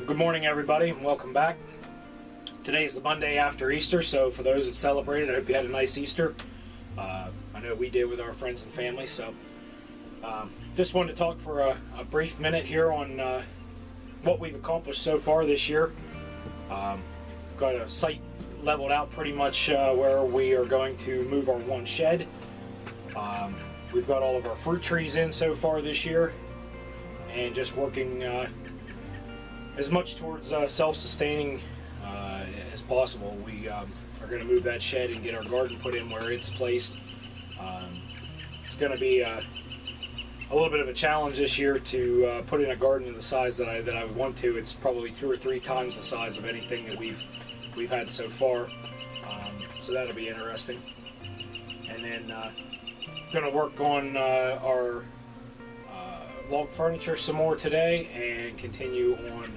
Good morning, everybody, and welcome back. Today's the Monday after Easter, so for those that celebrated, I hope you had a nice Easter. I know we did with our friends and family, so just wanted to talk for a brief minute here on what we've accomplished so far this year. We've got a site leveled out pretty much where we are going to move our one shed. We've got all of our fruit trees in so far this year, and just working as much towards self-sustaining as possible. We are going to move that shed and get our garden put in where it's placed. It's going to be a little bit of a challenge this year to put in a garden in the size that I would want to. It's probably 2 or 3 times the size of anything that we've had so far. So that'll be interesting. And then going to work on our log furniture some more today, and continue on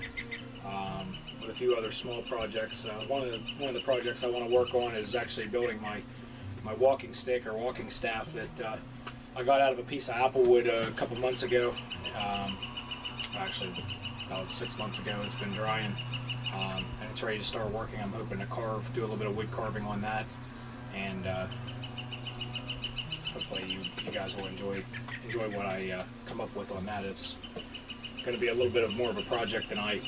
with a few other small projects. One of the projects I want to work on is actually building my walking stick or walking staff that I got out of a piece of apple wood a couple months ago. Actually, about 6 months ago. It's been drying, and it's ready to start working. I'm hoping to do a little bit of wood carving on that, and hopefully you guys will enjoy what I come up with on that. It's going to be a little bit more of a project than I'm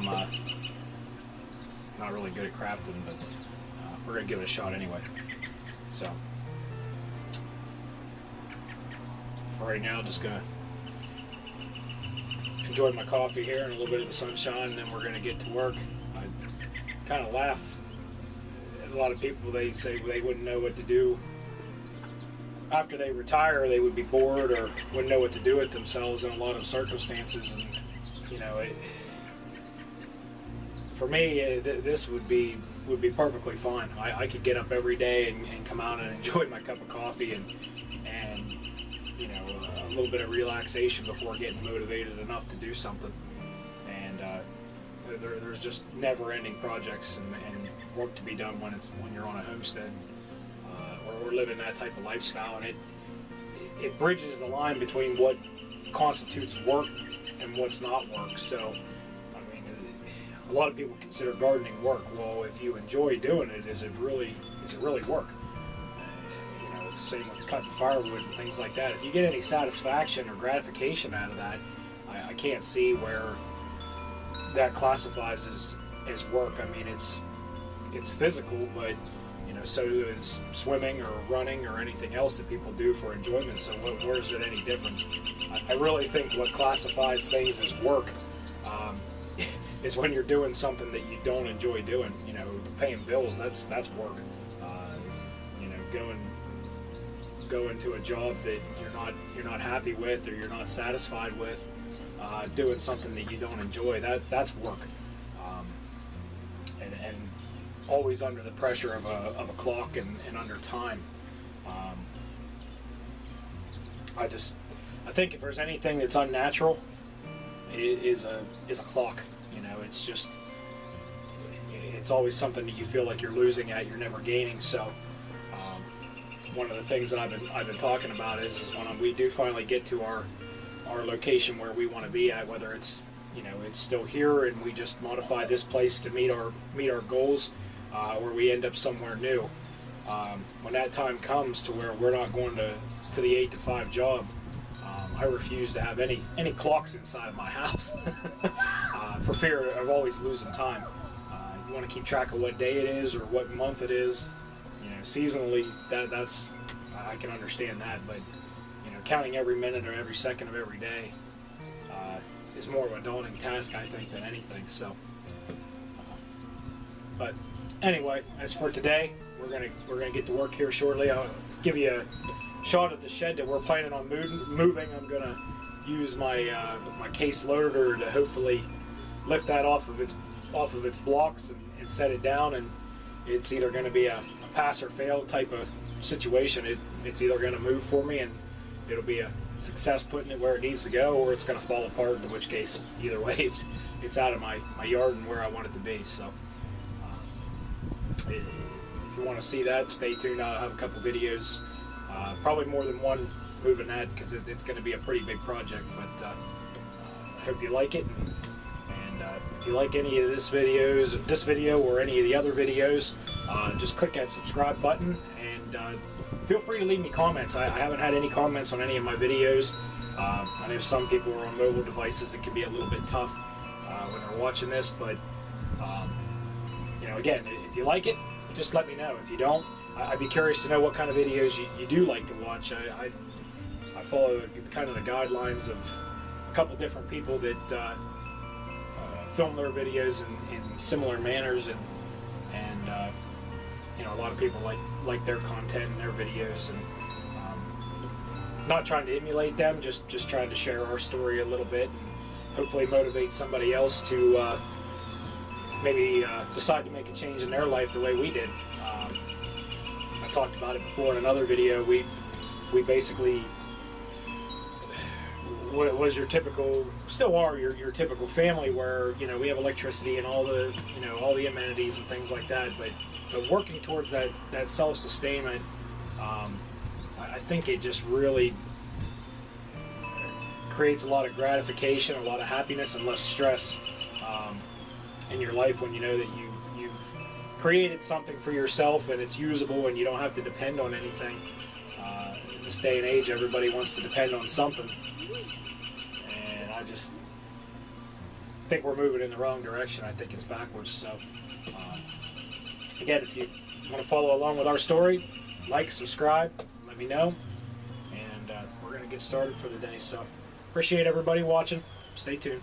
not really good at crafting, but we're going to give it a shot anyway. So for right now, just going to enjoy my coffee here and a little bit of the sunshine, and then we're going to get to work. I kind of laugh at a lot of people. They say they wouldn't know what to do after they retire. They would be bored or wouldn't know what to do with themselves in a lot of circumstances, and you know, for me, this would be perfectly fine. I could get up every day and come out and enjoy my cup of coffee and you know, a little bit of relaxation before getting motivated enough to do something. And there's just never-ending projects and work to be done when you're on a homestead. We're living that type of lifestyle, and it bridges the line between what constitutes work and what's not work. So, I mean, a lot of people consider gardening work. Well, if you enjoy doing it, is it really work? You know, same with cutting firewood and things like that. If you get any satisfaction or gratification out of that, I can't see where that classifies as work. I mean, it's physical, but you know, so is swimming or running or anything else that people do for enjoyment. So where is it any difference? I really think what classifies things as work is when you're doing something that you don't enjoy doing. You know, paying bills, that's work. You know, going to a job that you're not happy with or you're not satisfied with, doing something that you don't enjoy, that's work. And always under the pressure of a clock and under time. I think if there's anything that's unnatural, it is a clock. You know, it's always something that you feel like you're losing at, you're never gaining. So one of the things that I've been talking about is when we do finally get to our location where we want to be at, whether it's, you know, it's still here and we just modify this place to meet our goals, or we end up somewhere new. When that time comes to where we're not going to the 8 to 5 job, I refuse to have any clocks inside of my house for fear of always losing time. You want to keep track of what day it is or what month it is. You know, seasonally, that's I can understand that, but you know, counting every minute or every second of every day is more of a daunting task, I think, than anything. So, but anyway, as for today, we're gonna get to work here shortly. I'll give you a shot of the shed that we're planning on moving. I'm gonna use my case loader to hopefully lift that off of its blocks and set it down. And it's either going to be a pass or fail type of situation. It's either going to move for me and it'll be a success putting it where it needs to go, or it's going to fall apart, in which case, either way, it's out of my yard and where I want it to be. So if you want to see that, stay tuned. I'll have a couple videos, probably more than one, moving that, because it's going to be a pretty big project. But I hope you like it, and If you like any of this video or any of the other videos, just click that subscribe button, and feel free to leave me comments. I haven't had any comments on any of my videos. I know some people are on mobile devices. It can be a little bit tough when they're watching this, but you know, again, if you like it, just let me know. If you don't, I'd be curious to know what kind of videos you do like to watch. I follow kind of the guidelines of a couple different people that film their videos in similar manners, and you know, a lot of people like their content and their videos, and not trying to emulate them, just trying to share our story a little bit, and hopefully motivate somebody else to maybe decide to make a change in their life the way we did. I talked about it before in another video. We basically was your typical, still are your typical family, where, you know, we have electricity and all the, you know, all the amenities and things like that, but working towards that self-sustainment, I think it just really creates a lot of gratification, a lot of happiness, and less stress in your life when you know that you've created something for yourself and it's usable and you don't have to depend on anything. In this day and age, everybody wants to depend on something, and I just think we're moving in the wrong direction. I think it's backwards. So again, if you want to follow along with our story, like, subscribe, let me know, and we're going to get started for the day. So appreciate everybody watching. Stay tuned.